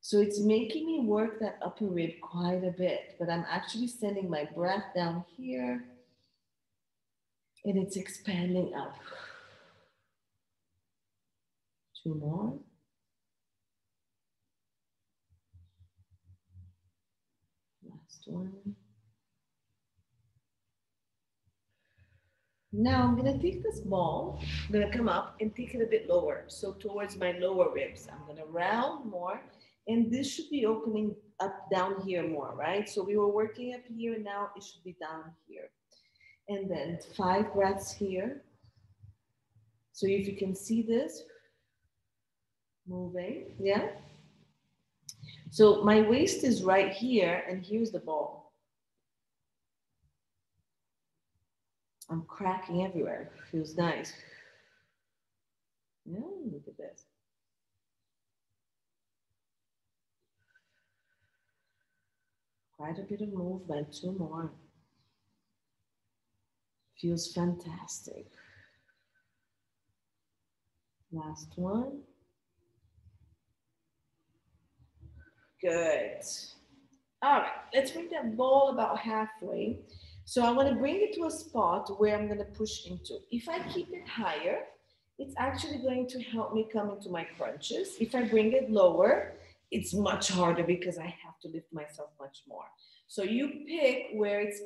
So it's making me work that upper rib quite a bit, but I'm actually sending my breath down here and it's expanding up. 2 more. Last one. Now I'm gonna take this ball, I'm gonna come up and take it a bit lower. So towards my lower ribs, I'm gonna round more, and this should be opening up down here more, right? So we were working up here, and now it should be down here. And then 5 breaths here. So if you can see this, moving, yeah? So my waist is right here, and here's the ball. I'm cracking everywhere. Feels nice. Yeah, look at this. Quite a bit of movement. 2 more. Feels fantastic. Last one. Good. All right, let's bring that ball about halfway. So I want to bring it to a spot where I'm going to push into. If I keep it higher, it's actually going to help me come into my crunches. If I bring it lower, it's much harder because I have to lift myself much more. So you pick where it's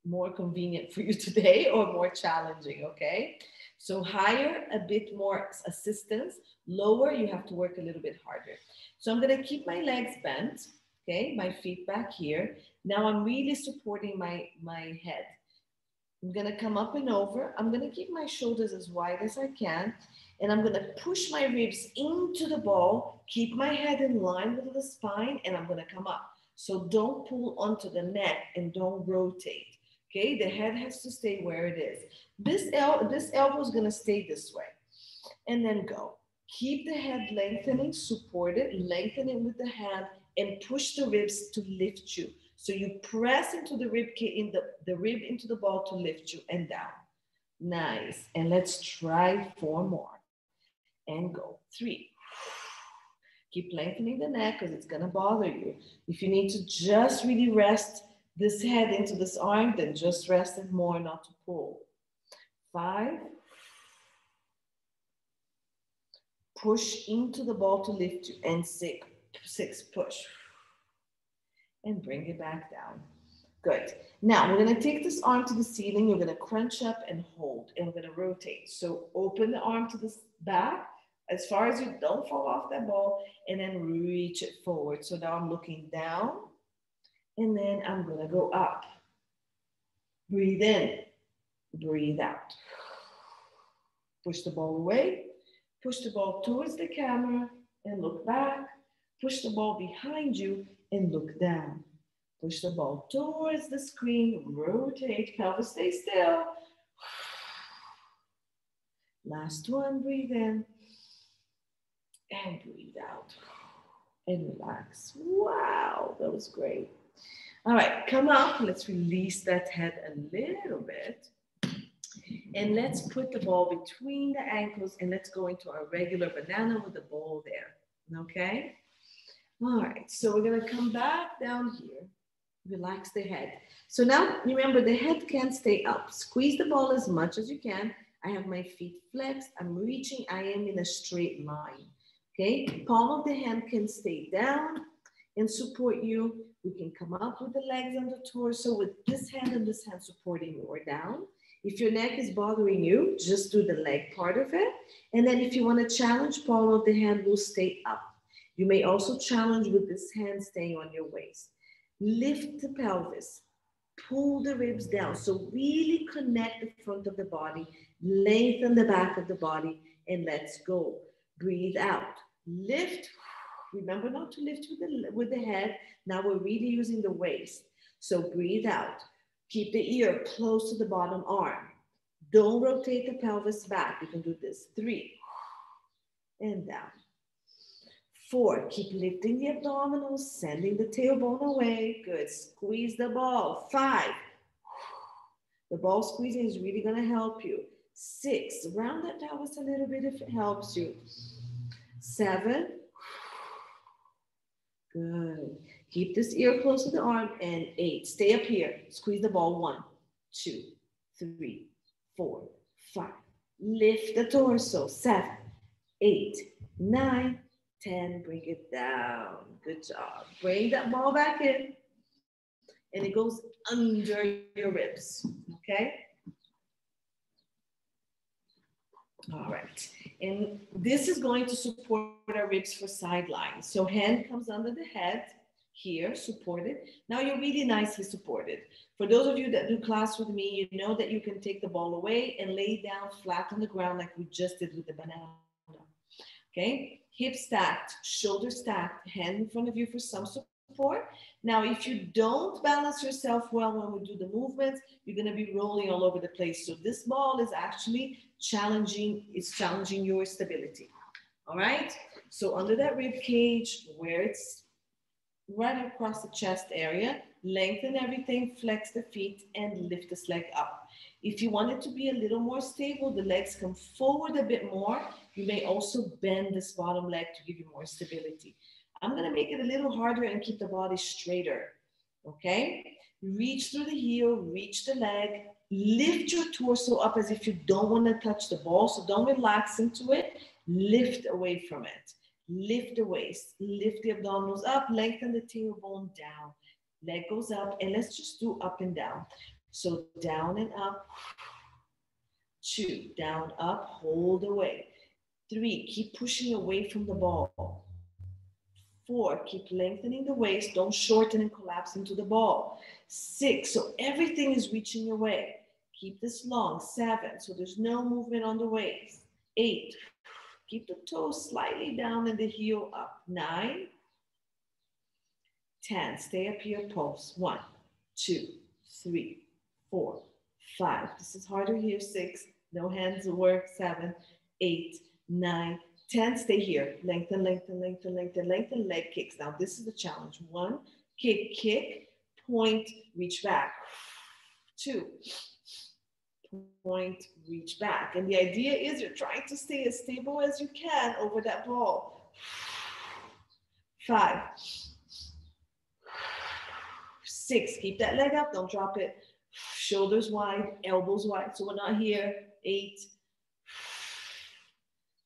more convenient for you today or more challenging, okay? So higher, a bit more assistance. Lower, you have to work a little bit harder. So I'm going to keep my legs bent, okay? My feet back here. Now I'm really supporting my head. I'm going to come up and over. I'm going to keep my shoulders as wide as I can. And I'm going to push my ribs into the ball, keep my head in line with the spine, and I'm going to come up. So don't pull onto the neck and don't rotate. Okay, the head has to stay where it is. This elbow is going to stay this way. And then go. Keep the head lengthening, support it, lengthen it with the hand, and push the ribs to lift you. So you press into the rib into the ball to lift you and down. Nice. And let's try 4 more. And go. 3. Keep lengthening the neck because it's going to bother you. If you need to just really rest this head into this arm, then just rest it more, not to pull. 5. Push into the ball to lift you. And 6, push. And bring it back down. Good. Now we're going to take this arm to the ceiling. You're going to crunch up and hold. And we're going to rotate. So open the arm to the back as far as you don't fall off that ball. And then reach it forward. So now I'm looking down. And then I'm going to go up. Breathe in. Breathe out. Push the ball away. Push the ball towards the camera and look back. Push the ball behind you and look down. Push the ball towards the screen. Rotate. Pelvis stay still. Last one. Breathe in. And breathe out. And relax. Wow, that was great. All right, come up. Let's release that head a little bit. And let's put the ball between the ankles and let's go into our regular banana with the ball there. Okay? All right, so we're going to come back down here. Relax the head. So now, remember, the head can't stay up. Squeeze the ball as much as you can. I have my feet flexed. I'm reaching. I am in a straight line. Okay? Palm of the hand can stay down and support you. We can come up with the legs and the torso with this hand and this hand supporting you or down. If your neck is bothering you, just do the leg part of it. And then if you want to challenge, palm of the hand will stay up. You may also challenge with this hand staying on your waist. Lift the pelvis, pull the ribs down. So really connect the front of the body, lengthen the back of the body, and let's go. Breathe out, lift. Remember not to lift with the head. Now we're really using the waist. So breathe out. Keep the ear close to the bottom arm. Don't rotate the pelvis back. You can do this. 3, and down. 4, keep lifting the abdominals, sending the tailbone away. Good, squeeze the ball. 5, the ball squeezing is really gonna help you. 6, round that pelvis a little bit if it helps you. 7, good. Keep this ear close to the arm. And 8, stay up here. Squeeze the ball. 1, 2, 3, 4, 5. Lift the torso. 7, 8, 9, 10. Bring it down. Good job. Bring that ball back in. And it goes under your ribs. Okay? All right. And this is going to support our ribs for sideline. So hand comes under the head. Here, supported. Now you're really nicely supported. For those of you that do class with me, you know that you can take the ball away and lay down flat on the ground like we just did with the banana. Okay, hip stacked, shoulder stacked, hand in front of you for some support. Now, if you don't balance yourself well when we do the movements, you're going to be rolling all over the place. So this ball is actually challenging your stability. All right, so under that rib cage where it's right across the chest area, lengthen everything, flex the feet, and lift this leg up. If you want it to be a little more stable, the legs come forward a bit more. You may also bend this bottom leg to give you more stability. I'm gonna make it a little harder and keep the body straighter, okay? Reach through the heel, reach the leg, lift your torso up as if you don't wanna touch the ball, so don't relax into it, lift away from it. Lift the waist, lift the abdominals up, lengthen the tailbone down. Leg goes up, and let's just do up and down. So down and up, 2, down, up, hold away. 3, keep pushing away from the ball. 4, keep lengthening the waist, don't shorten and collapse into the ball. 6, so everything is reaching away. Keep this long. 7, so there's no movement on the waist. 8, keep the toes slightly down and the heel up. 9, 10, stay up here, pulse. 1, 2, 3, 4, 5. This is harder here. 6, no hands will work. 7, 8, 9, 10, stay here. Lengthen, lengthen, lengthen, lengthen, lengthen, leg kicks. Now this is the challenge. 1, kick, kick, point, reach back. 2, point, reach back. And the idea is you're trying to stay as stable as you can over that ball. 5, 6, keep that leg up, don't drop it. Shoulders wide, elbows wide, so we're not here. 8,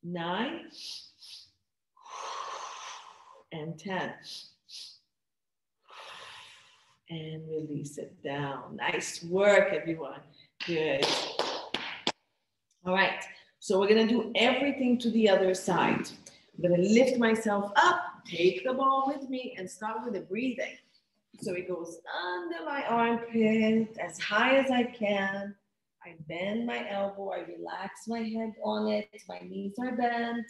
9, and 10. And release it down. Nice work, everyone. Good. All right, so we're gonna do everything to the other side. I'm gonna lift myself up, take the ball with me, and start with the breathing. So it goes under my armpit as high as I can. I bend my elbow, I relax my head on it, my knees are bent,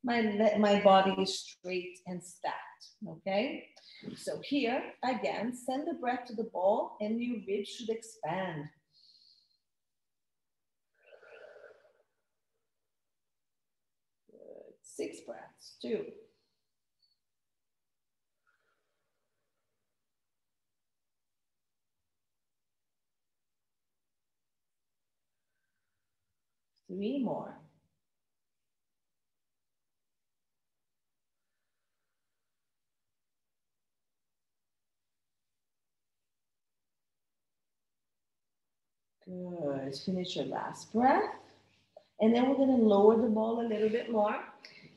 my body is straight and stacked, okay? So here, again, send the breath to the ball and your ribs should expand. Good. 6 breaths, 2. 3 more. Good. Finish your last breath. And then we're going to lower the ball a little bit more.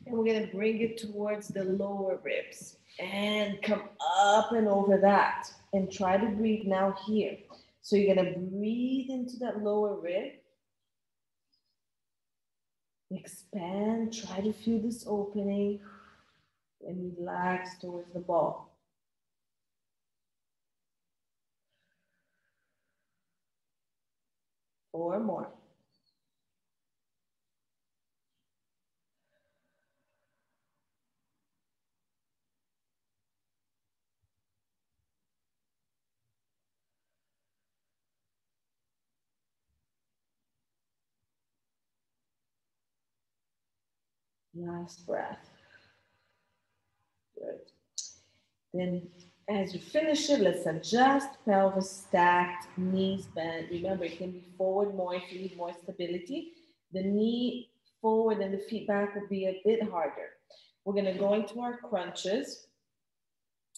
And we're going to bring it towards the lower ribs. And come up and over that. And try to breathe now here. So you're going to breathe into that lower rib. Expand. Try to feel this opening. And relax towards the ball. Four more. Last breath. Good. Then as you finish it, let's adjust, pelvis stacked, knees bent. Remember, it can be forward more if you need more stability. The knee forward and the feet back will be a bit harder. We're gonna go into our crunches.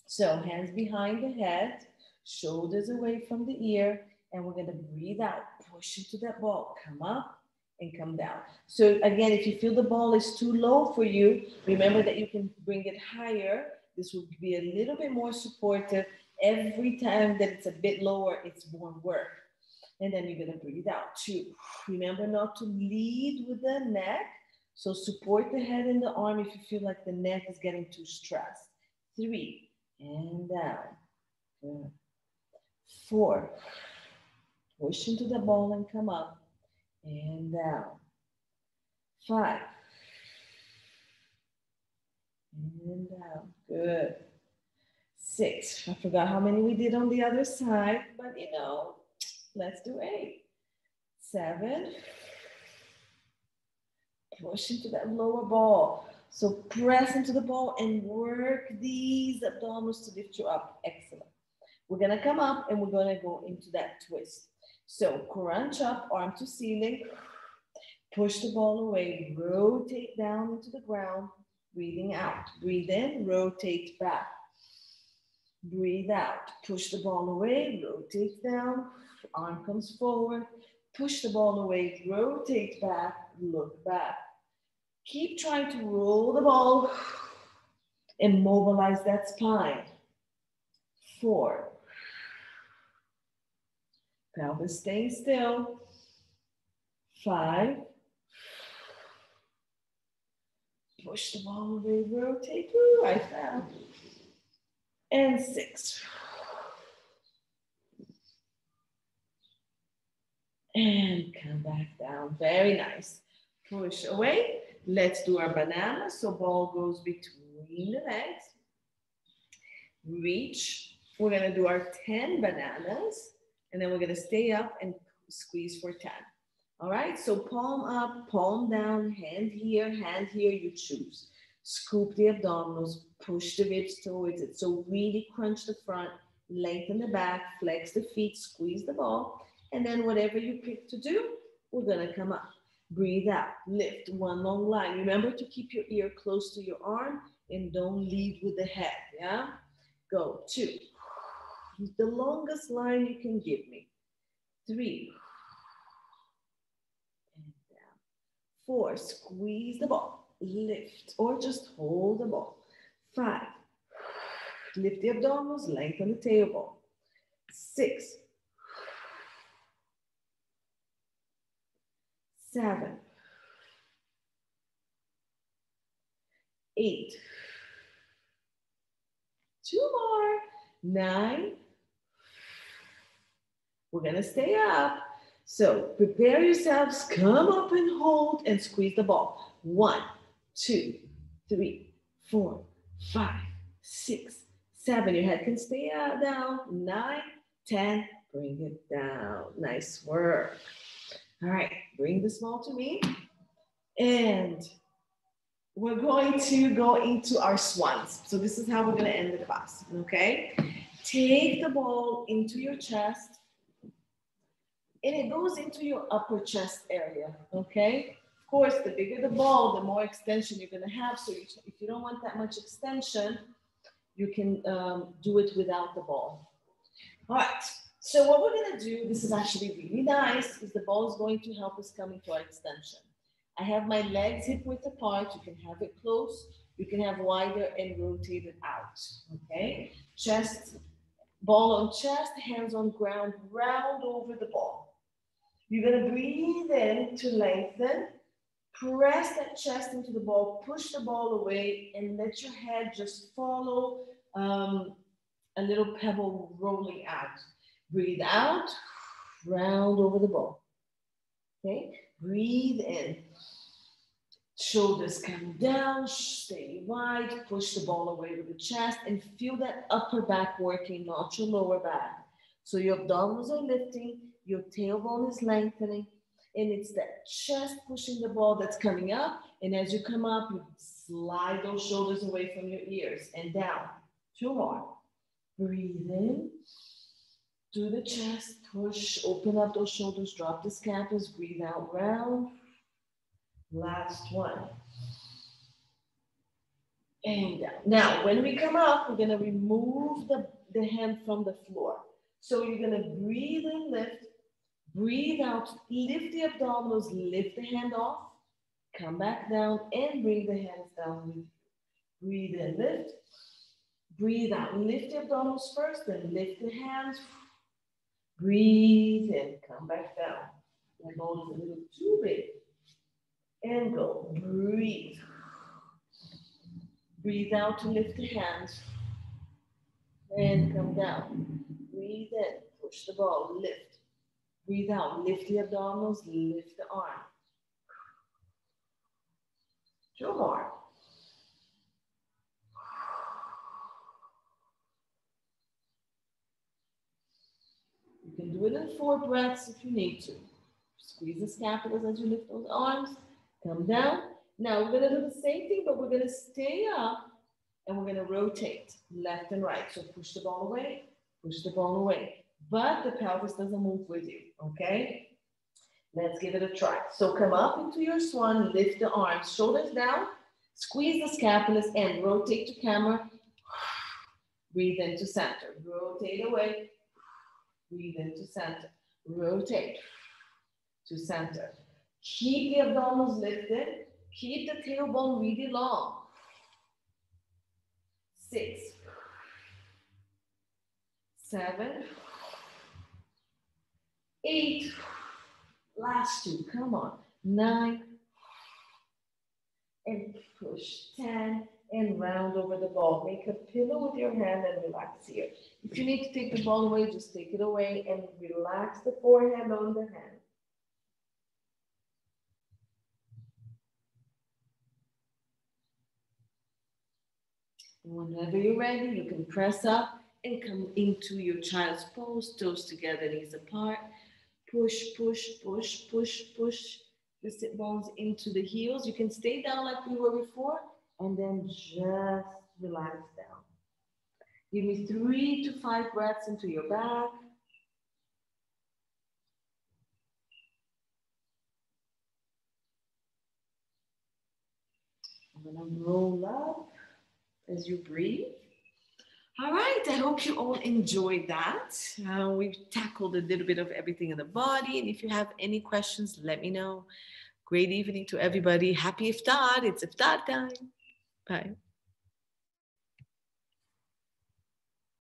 So hands behind the head, shoulders away from the ear, and we're gonna breathe out, push into that ball, come up and come down. So again, if you feel the ball is too low for you, remember that you can bring it higher. This will be a little bit more supportive. Every time that it's a bit lower, it's more work. And then you're gonna breathe out, 2. Remember not to lead with the neck. So support the head and the arm if you feel like the neck is getting too stressed. 3, and down. Good. 4, push into the ball and come up and down. 5, and down. Good. 6. I forgot how many we did on the other side, but you know, let's do 8. 7. Push into that lower ball. So press into the ball and work these abdominals to lift you up. Excellent. We're gonna come up and we're gonna go into that twist. So crunch up, arm to ceiling. Push the ball away, rotate down into the ground. Breathing out. Breathe in, rotate back. Breathe out. Push the ball away, rotate down. Arm comes forward. Push the ball away, rotate back, look back. Keep trying to roll the ball and mobilize that spine. 4. Pelvis staying still. 5. Push the ball away, rotate, right down. And 6. And come back down, very nice. Push away, let's do our banana. So ball goes between the legs. Reach, we're gonna do our 10 bananas. And then we're gonna stay up and squeeze for 10. All right, so palm up, palm down, hand here, you choose. Scoop the abdominals, push the ribs towards it. So really crunch the front, lengthen the back, flex the feet, squeeze the ball. And then whatever you pick to do, we're gonna come up. Breathe out, lift, one long line. Remember to keep your ear close to your arm and don't lead with the head, yeah? Go, 2. The longest line you can give me. 3. And down. 4, squeeze the ball. Lift, or just hold the ball. 5, lift the abdominals, lengthen the tailbone. 6, 7, 8, 2 more, 9. We're gonna stay up. So prepare yourselves, come up and hold and squeeze the ball. 1, 2, 3, 4, 5, 6, 7. Your head can stay down. 9, 10. Bring it down. Nice work. All right, bring the small to me. And we're going to go into our swans. So this is how we're going to end the class, okay? Take the ball into your chest. And it goes into your upper chest area, okay? Of course, the bigger the ball, the more extension you're gonna have. So if you don't want that much extension, you can do it without the ball. All right, so what we're gonna do, this is actually really nice, is the ball is going to help us come into our extension. I have my legs hip width apart. You can have it close, you can have wider and rotate it out, okay? Chest, ball on chest, hands on ground, round over the ball. You're gonna breathe in to lengthen, press that chest into the ball, push the ball away, and let your head just follow a little pebble rolling out. Breathe out, round over the ball. Okay, breathe in. Shoulders come down, stay wide, push the ball away with the chest, and feel that upper back working, not your lower back. So your abdominals are lifting, your tailbone is lengthening, and it's that chest pushing the ball that's coming up. And as you come up, you slide those shoulders away from your ears and down. 2 more. Breathe in through the chest, push, open up those shoulders, drop the scapula, breathe out, round. Last one. And down. Now, when we come up, we're going to remove the hand from the floor. So you're going to breathe in, lift. Breathe out, lift the abdominals, lift the hand off, come back down and bring the hands down with you. Breathe in, lift. Breathe out, lift the abdominals first, then lift the hands. Breathe in, come back down. That ball is a little too big. And go, breathe. Breathe out to lift the hands. And come down. Breathe in, push the ball, lift. Breathe out, lift the abdominals, lift the arm. 2 more. You can do it in 4 breaths if you need to. Squeeze the scapulas as you lift those arms. Come down. Now we're going to do the same thing, but we're going to stay up and we're going to rotate left and right. So push the ball away, push the ball away. But the pelvis doesn't move with you, okay? Let's give it a try. So come up into your swan, lift the arms, shoulders down, squeeze the scapulas and rotate to camera. Breathe into center, rotate away. Breathe into center, rotate to center. Keep the abdominals lifted, keep the tailbone really long. 6, 7, 8, last 2, come on, 9, and push, 10, and round over the ball. Make a pillow with your hand and relax here. If you need to take the ball away, just take it away and relax the forehead on the hand. Whenever you're ready, you can press up and come into your child's pose, toes together, knees apart. Push, push, push, push, push the sit bones into the heels. You can stay down like we were before, and then just relax down. Give me 3 to 5 breaths into your back. I'm gonna roll up as you breathe. All right, I hope you all enjoyed that. We've tackled a little bit of everything in the body. And if you have any questions, let me know. Great evening to everybody. Happy iftar. It's iftar time. Bye.